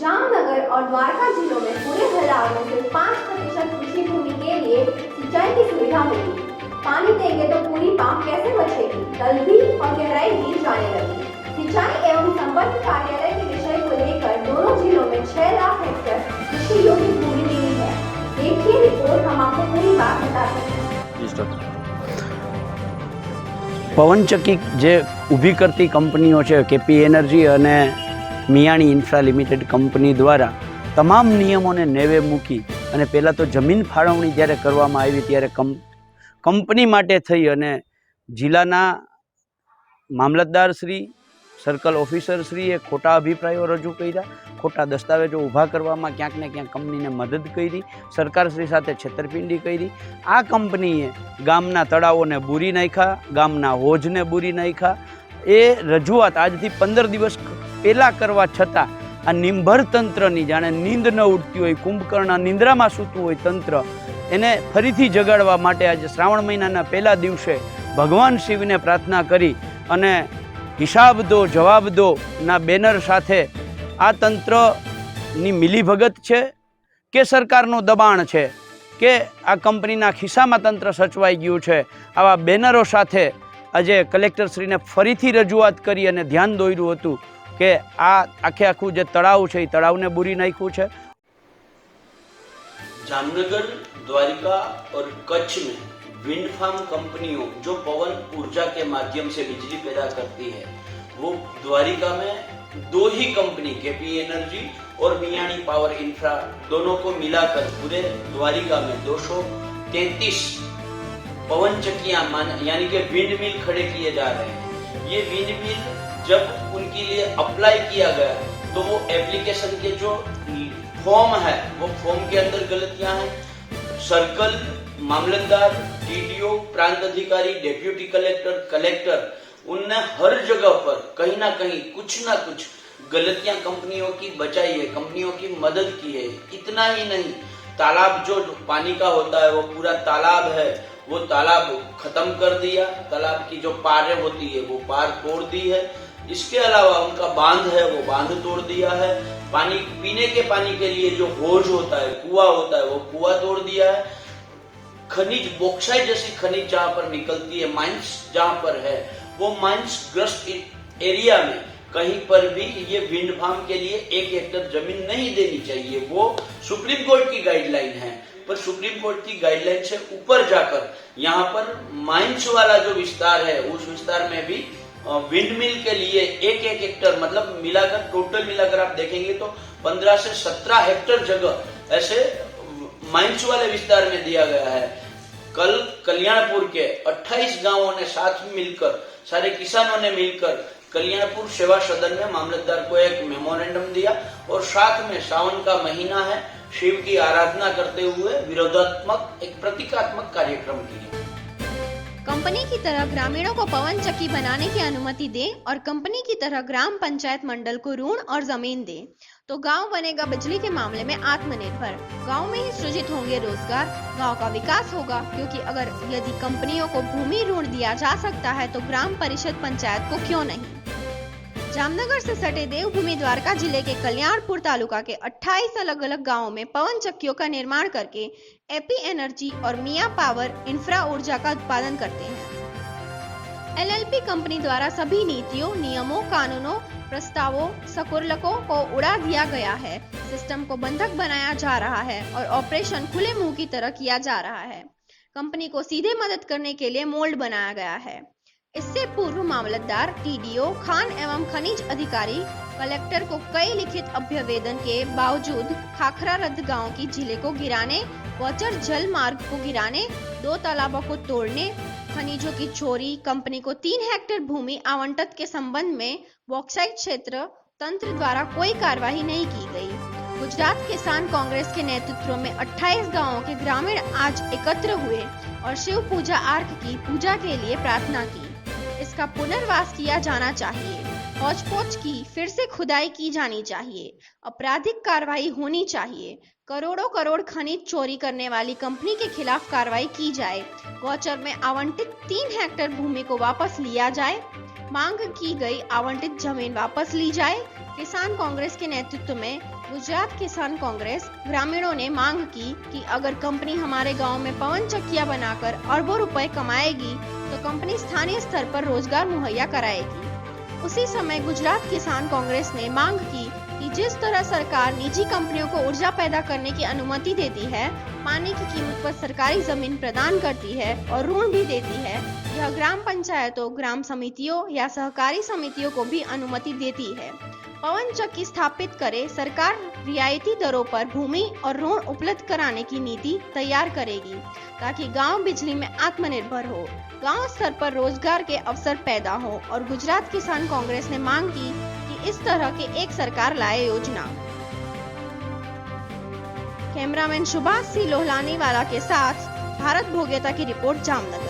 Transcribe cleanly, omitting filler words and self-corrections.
जामनगर और द्वारका जिलों में पूरे भराव में सिर्फ 5% कृषि भूमि के लिए सिंचाई की सुविधा मिली। पानी देंगे तो पूरी पाक कैसे बचेगी? तलबी और गहराई गिर जाने लगी। सिंचाई एवं संपर्क कार्यालय के विषय को लेकर दोनों जिलों में 6 लाख हेक्टेयर कृषि योग्य भूमि मिली है। देखिए रिपोर्ट, हम आपको पूरी बात बताते हैं। પવનચક્કી જે ઊભી કરતી કંપનીઓ છે કેપી એનર્જી અને મિયાણી ઇન્ફ્રા લિમિટેડ કંપની દ્વારા તમામ નિયમોને નેવે મૂકી અને પહેલાં તો જમીન ફાળવણી જ્યારે કરવામાં આવી ત્યારે કંપની માટે થઈ અને જિલ્લાના મામલતદારશ્રી સર્કલ ઓફિસરશ્રીએ ખોટા અભિપ્રાયો રજૂ કર્યા, ખોટા દસ્તાવેજો ઊભા કરવામાં ક્યાંક ને ક્યાંક કંપનીને મદદ કરી, સરકારશ્રી સાથે છેતરપિંડી કરી। આ કંપનીએ ગામના તળાવોને બૂરી નાખ્યા, ગામના હોજને બૂરી નાખ્યા। એ રજૂઆત આજથી 15 દિવસ પહેલાં કરવા છતાં આ નિંભર તંત્રની જાણે નીંદ ન ઉડતી હોય, કુંભકર્ણ નિંદ્રામાં સૂતું હોય તંત્ર, એને ફરીથી જગાડવા માટે આજે શ્રાવણ મહિનાના પહેલા દિવસે ભગવાન શિવને પ્રાર્થના કરી અને હિસાબ દો જવાબ દો ના બેનર સાથે આ તંત્રની મિલીભગત છે કે સરકારનું દબાણ છે કે આ કંપનીના ખિસ્સામાં તંત્ર સચવાઈ ગયું છે, આવા બેનરો સાથે આજે કલેક્ટરશ્રીને ફરીથી રજૂઆત કરી અને ધ્યાન દોર્યું હતું કે આ આખું જે તળાવ છે એ તળાવને બૂરી નાખ્યું છે। जामनगर, द्वारिका और कच्छ में विंड फार्म कंपनियों जो पवन ऊर्जा के माध्यम से बिजली पैदा करती है, वो द्वारिका में 2 ही कंपनी केपी एनर्जी और मियाणी पावर इंफ्रा दोनों को मिलाकर पूरे द्वारिका में 233 पवन चक्कियां यानी कि विंड मिल खड़े किए जा रहे हैं। ये विंड मिल जब उनके लिए अप्लाई किया गया तो वो एप्लीकेशन के जो फॉर्म है वो फॉर्म के अंदर गलतियां हैं। सर्कल, मामलतदार, टीडीओ, प्रांत अधिकारी, डेप्यूटी कलेक्टर, कलेक्टर, उनने हर जगह पर कहीं ना कहीं कुछ ना कुछ गलतियां कंपनियों की बचाई है, कंपनियों की मदद की है। इतना ही नहीं, तालाब जो पानी का होता है वो पूरा तालाब है, वो तालाब खत्म कर दिया, तालाब की जो पारें होती है वो पार तोड़ दी है। इसके अलावा उनका बांध है वो बांध तोड़ दिया है। पानी पीने के पानी के लिए जो होज होता है, कुआं होता है, वो कुआं तोड़ दिया है। खनिज बॉक्साइट जैसी खनिज जहां पर निकलती है, माइंस जहां पर है, वो माइंस ग्रस्त एरिया में कहीं पर भी ये विंड फार्म के लिए 1 हेक्टेयर जमीन नहीं देनी चाहिए। वो सुप्रीम कोर्ट की गाइडलाइन है, पर सुप्रीम कोर्ट की गाइडलाइन से ऊपर जाकर यहाँ पर माइंस वाला जो विस्तार है उस विस्तार में भी विंड मिल के लिए 1 हेक्टेयर मतलब मिलाकर टोटल मिलाकर आप देखेंगे तो 15 से 17 हेक्टेयर जगह ऐसे माइंस वाले विस्तार में दिया गया है। कल कल्याणपुर के 28 गांवों ने साथ मिलकर, सारे किसानों ने मिलकर कल्याणपुर सेवा सदन में मामलतदार को एक मेमोरेंडम दिया और साथ में सावन का महीना है, शिव की आराधना करते हुए विरोधात्मक एक प्रतीकात्मक कार्यक्रम किया। कंपनी की तरह ग्रामीणों को पवन चक्की बनाने की अनुमति दें और कंपनी की तरह ग्राम पंचायत मंडल को ऋण और जमीन दें तो गांव बनेगा बिजली के मामले में आत्मनिर्भर। गांव में ही सृजित होंगे रोजगार, गांव का विकास होगा। क्योंकि अगर यदि कंपनियों को भूमि ऋण दिया जा सकता है तो ग्राम परिषद पंचायत को क्यों नहीं। जामनगर से सटे देवभूमि द्वारका जिले के कल्याणपुर तालुका के 28 अलग अलग गांवों में पवन चक्कियों का निर्माण करके एपी एनर्जी और मिया पावर इंफ्रा ऊर्जा का उत्पादन करते हैं। एलएलपी कंपनी द्वारा सभी नीतियों, नियमों, कानूनों, प्रस्तावों, सकुर्लकों को उड़ा दिया गया है। सिस्टम को बंधक बनाया जा रहा है और ऑपरेशन खुले मुंह की तरह किया जा रहा है। कंपनी को सीधे मदद करने के लिए मोल्ड बनाया गया है। इससे पूर्व मामलतदार, टीडीओ, खान एवं खनिज अधिकारी, कलेक्टर को कई लिखित अभ्यवेदन के बावजूद खाखरा रद्द गांव की जिले को गिराने, वचर जल मार्ग को गिराने, 2 तालाबों को तोड़ने, खनिजों की चोरी, कंपनी को 3 हेक्टेयर भूमि आवंटित के संबंध में बॉक्साइट क्षेत्र तंत्र द्वारा कोई कार्रवाई नहीं की गई। गुजरात किसान कांग्रेस के नेतृत्व में 28 गांवों के ग्रामीण आज एकत्र हुए और शिव पूजा आर्क की पूजा के लिए प्रार्थना की। इसका पुनर्वास किया जाना चाहिए। हौच पौच की फिर से खुदाई की जानी चाहिए। आपराधिक कार्रवाई होनी चाहिए। करोड़ों करोड़ खनिज चोरी करने वाली कंपनी के खिलाफ कार्रवाई की जाए। गौचर में आवंटित 3 हेक्टेयर भूमि को वापस लिया जाए। मांग की गई आवंटित जमीन वापस ली जाए। किसान कांग्रेस के नेतृत्व में गुजरात किसान कांग्रेस ग्रामीणों ने मांग की कि अगर कंपनी हमारे गांव में पवन चक्कियां बनाकर अरबों रुपए कमाएगी तो कंपनी स्थानीय स्तर पर रोजगार मुहैया कराएगी। उसी समय गुजरात किसान कांग्रेस ने मांग की कि जिस तरह सरकार निजी कंपनियों को ऊर्जा पैदा करने की अनुमति देती है, पानी की कीमत पर सरकारी जमीन प्रदान करती है और ऋण भी देती है, यह ग्राम पंचायतों, ग्राम समितियों या सहकारी समितियों को भी अनुमति देती है। पवन चक्की स्थापित करे, सरकार रियायती दरों पर भूमि और ऋण उपलब्ध कराने की नीति तैयार करेगी ताकि गांव बिजली में आत्मनिर्भर हो, गांव स्तर पर रोजगार के अवसर पैदा हो और गुजरात किसान कांग्रेस ने मांग की कि इस तरह की एक सरकार लाए योजना। कैमरामैन सुभाष सिंह लोहलानी वाला के साथ भारत भोगेता की रिपोर्ट, जामनगर।